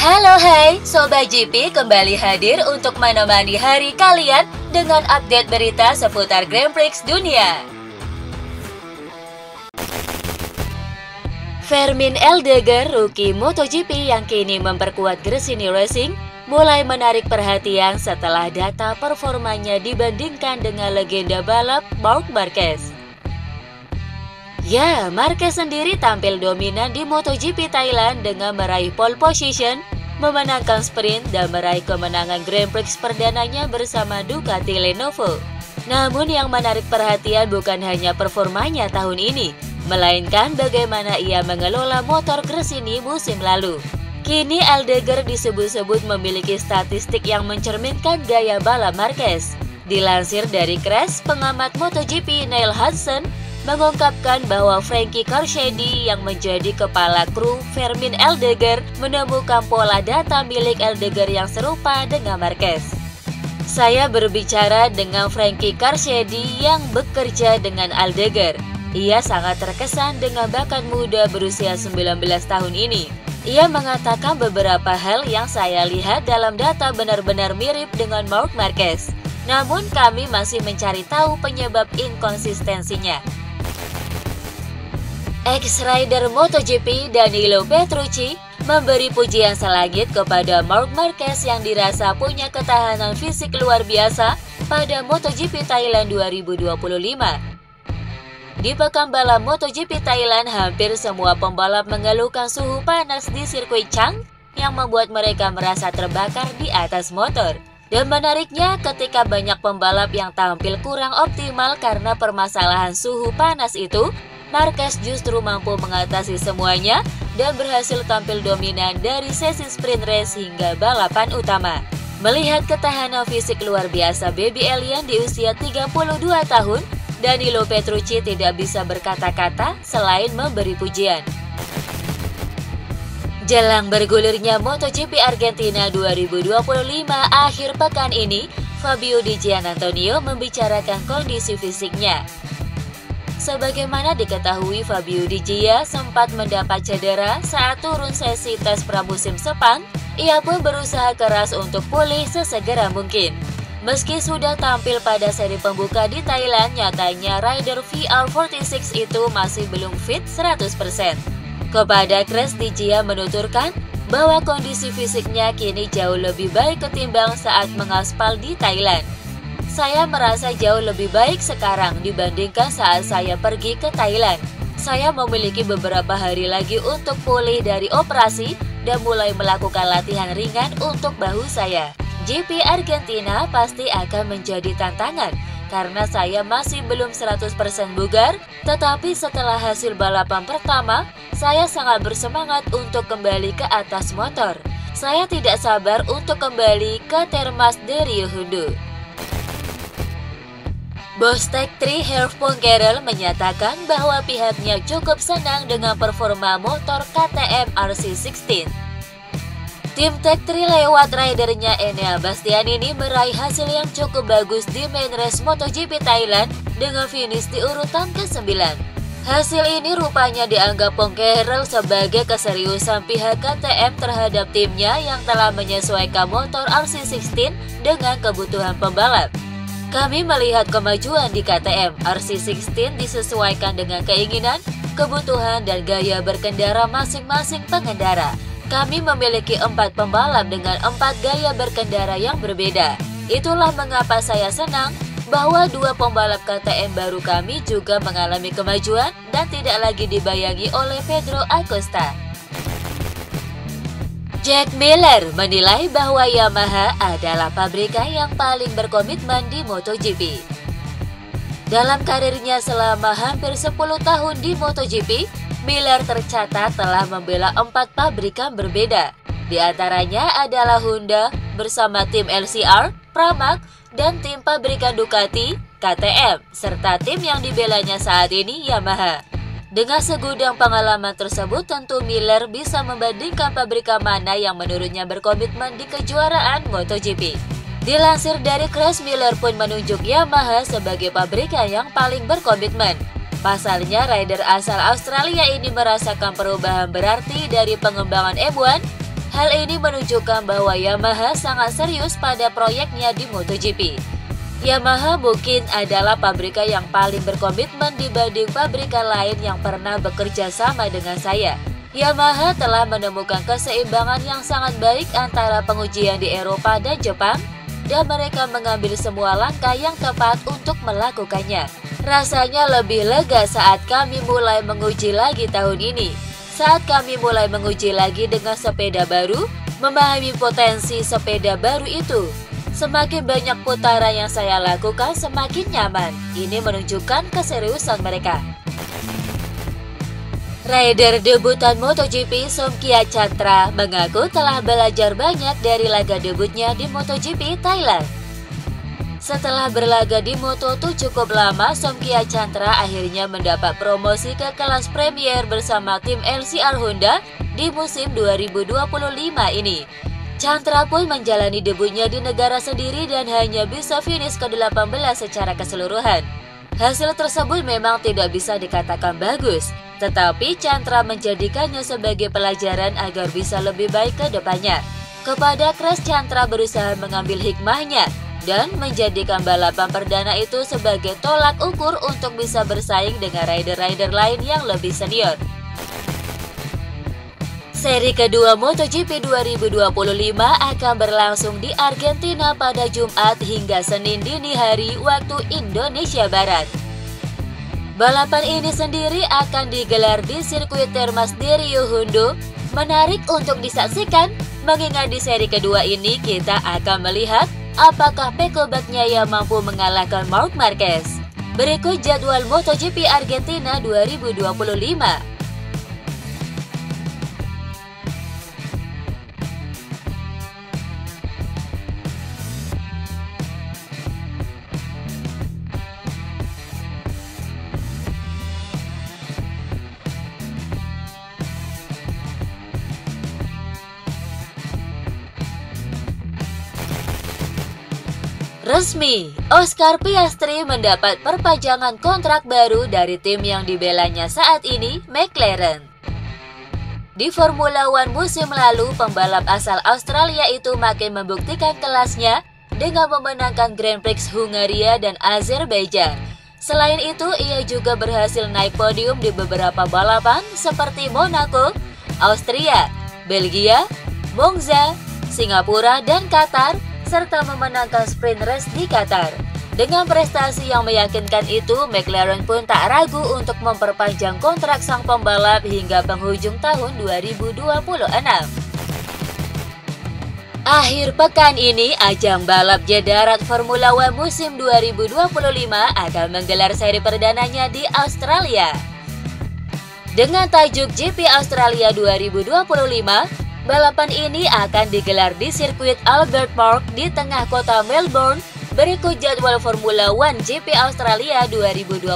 Halo hai, Sobat GP kembali hadir untuk menemani hari kalian dengan update berita seputar Grand Prix dunia. Fermin Aldeguer, rookie MotoGP yang kini memperkuat Gresini Racing, mulai menarik perhatian setelah data performanya dibandingkan dengan legenda balap Marc Marquez. Ya, Marquez sendiri tampil dominan di MotoGP Thailand dengan meraih pole position, memenangkan sprint, dan meraih kemenangan Grand Prix perdananya bersama Ducati Lenovo. Namun yang menarik perhatian bukan hanya performanya tahun ini, melainkan bagaimana ia mengelola motor Gresini musim lalu. Kini Aldeguer disebut-sebut memiliki statistik yang mencerminkan gaya balap Marquez. Dilansir dari Crash, pengamat MotoGP Neil Hudson mengungkapkan bahwa Frankie Carchedi yang menjadi kepala kru Fermin Aldeguer menemukan pola data milik Aldeguer yang serupa dengan Marquez. Saya berbicara dengan Frankie Carchedi yang bekerja dengan Aldeguer. Ia sangat terkesan dengan bakat muda berusia 19 tahun ini. Ia mengatakan beberapa hal yang saya lihat dalam data benar-benar mirip dengan Marc Marquez. Namun kami masih mencari tahu penyebab inkonsistensinya. Ex-rider MotoGP Danilo Petrucci memberi pujian selangit kepada Marc Marquez yang dirasa punya ketahanan fisik luar biasa pada MotoGP Thailand 2025. Di pekan balap MotoGP Thailand, hampir semua pembalap mengeluhkan suhu panas di sirkuit Chang yang membuat mereka merasa terbakar di atas motor. Dan menariknya, ketika banyak pembalap yang tampil kurang optimal karena permasalahan suhu panas itu, Marquez justru mampu mengatasi semuanya dan berhasil tampil dominan dari sesi sprint race hingga balapan utama. Melihat ketahanan fisik luar biasa baby alien di usia 32 tahun, Danilo Petrucci tidak bisa berkata-kata selain memberi pujian. Jelang bergulirnya MotoGP Argentina 2025 akhir pekan ini, Fabio Di Giannantonio membicarakan kondisi fisiknya. Sebagaimana diketahui, Fabio Di Gia sempat mendapat cedera saat turun sesi tes pramusim Sepang. Ia pun berusaha keras untuk pulih sesegera mungkin. Meski sudah tampil pada seri pembuka di Thailand, nyatanya rider VR46 itu masih belum fit 100%. Kepada Crash, Di Gia menuturkan bahwa kondisi fisiknya kini jauh lebih baik ketimbang saat mengaspal di Thailand. Saya merasa jauh lebih baik sekarang dibandingkan saat saya pergi ke Thailand. Saya memiliki beberapa hari lagi untuk pulih dari operasi dan mulai melakukan latihan ringan untuk bahu saya. GP Argentina pasti akan menjadi tantangan karena saya masih belum 100% bugar, tetapi setelah hasil balapan pertama, saya sangat bersemangat untuk kembali ke atas motor. Saya tidak sabar untuk kembali ke Termas de Rio Hondo. Bos Tech3 Herve Poncherel menyatakan bahwa pihaknya cukup senang dengan performa motor KTM RC16. Tim Tech3 lewat ridernya Enea Bastianini meraih hasil yang cukup bagus di main race MotoGP Thailand dengan finish di urutan ke-9. Hasil ini rupanya dianggap Poncherel sebagai keseriusan pihak KTM terhadap timnya yang telah menyesuaikan motor RC16 dengan kebutuhan pembalap. Kami melihat kemajuan di KTM, RC16 disesuaikan dengan keinginan, kebutuhan, dan gaya berkendara masing-masing pengendara. Kami memiliki 4 pembalap dengan 4 gaya berkendara yang berbeda. Itulah mengapa saya senang bahwa 2 pembalap KTM baru kami juga mengalami kemajuan dan tidak lagi dibayangi oleh Pedro Acosta. Jack Miller menilai bahwa Yamaha adalah pabrikan yang paling berkomitmen di MotoGP. Dalam karirnya selama hampir 10 tahun di MotoGP, Miller tercatat telah membela 4 pabrikan berbeda. Di antaranya adalah Honda bersama tim LCR, Pramac, dan tim pabrikan Ducati, KTM, serta tim yang dibelanya saat ini Yamaha. Dengan segudang pengalaman tersebut, tentu Miller bisa membandingkan pabrikan mana yang menurutnya berkomitmen di kejuaraan MotoGP. Dilansir dari Crash, Miller pun menunjuk Yamaha sebagai pabrikan yang paling berkomitmen. Pasalnya, rider asal Australia ini merasakan perubahan berarti dari pengembangan F1 Hal ini menunjukkan bahwa Yamaha sangat serius pada proyeknya di MotoGP. Yamaha mungkin adalah pabrikan yang paling berkomitmen dibanding pabrikan lain yang pernah bekerja sama dengan saya. Yamaha telah menemukan keseimbangan yang sangat baik antara pengujian di Eropa dan Jepang, dan mereka mengambil semua langkah yang tepat untuk melakukannya. Rasanya lebih lega saat kami mulai menguji lagi tahun ini. Saat kami mulai menguji lagi dengan sepeda baru, memahami potensi sepeda baru itu. Semakin banyak putaran yang saya lakukan, semakin nyaman. Ini menunjukkan keseriusan mereka. Rider debutan MotoGP Somkia Chantra mengaku telah belajar banyak dari laga debutnya di MotoGP Thailand. Setelah berlaga di Moto2 cukup lama, Somkia Chantra akhirnya mendapat promosi ke kelas Premier bersama tim LCR Honda di musim 2025 ini. Chantra pun menjalani debutnya di negara sendiri dan hanya bisa finish ke-18 secara keseluruhan. Hasil tersebut memang tidak bisa dikatakan bagus, tetapi Chantra menjadikannya sebagai pelajaran agar bisa lebih baik ke depannya. Kepada Crash, Chantra berusaha mengambil hikmahnya dan menjadikan balapan perdana itu sebagai tolak ukur untuk bisa bersaing dengan rider-rider lain yang lebih senior. Seri kedua MotoGP 2025 akan berlangsung di Argentina pada Jumat hingga Senin dini hari waktu Indonesia Barat. Balapan ini sendiri akan digelar di sirkuit Termas de Rio Hondo. Menarik untuk disaksikan, mengingat di seri kedua ini kita akan melihat apakah Pecco Bagnaia mampu mengalahkan Marc Marquez. Berikut jadwal MotoGP Argentina 2025. Resmi, Oscar Piastri mendapat perpanjangan kontrak baru dari tim yang dibelanya saat ini, McLaren. Di Formula One musim lalu, pembalap asal Australia itu makin membuktikan kelasnya dengan memenangkan Grand Prix Hungaria dan Azerbaijan. Selain itu, ia juga berhasil naik podium di beberapa balapan seperti Monaco, Austria, Belgia, Monza, Singapura, dan Qatar, serta memenangkan sprint race di Qatar. Dengan prestasi yang meyakinkan itu, McLaren pun tak ragu untuk memperpanjang kontrak sang pembalap hingga penghujung tahun 2026. Akhir pekan ini, ajang balap Jeddah Formula One musim 2025 akan menggelar seri perdananya di Australia. Dengan tajuk GP Australia 2025, balapan ini akan digelar di sirkuit Albert Park di tengah kota Melbourne. Berikut jadwal Formula One GP Australia 2025.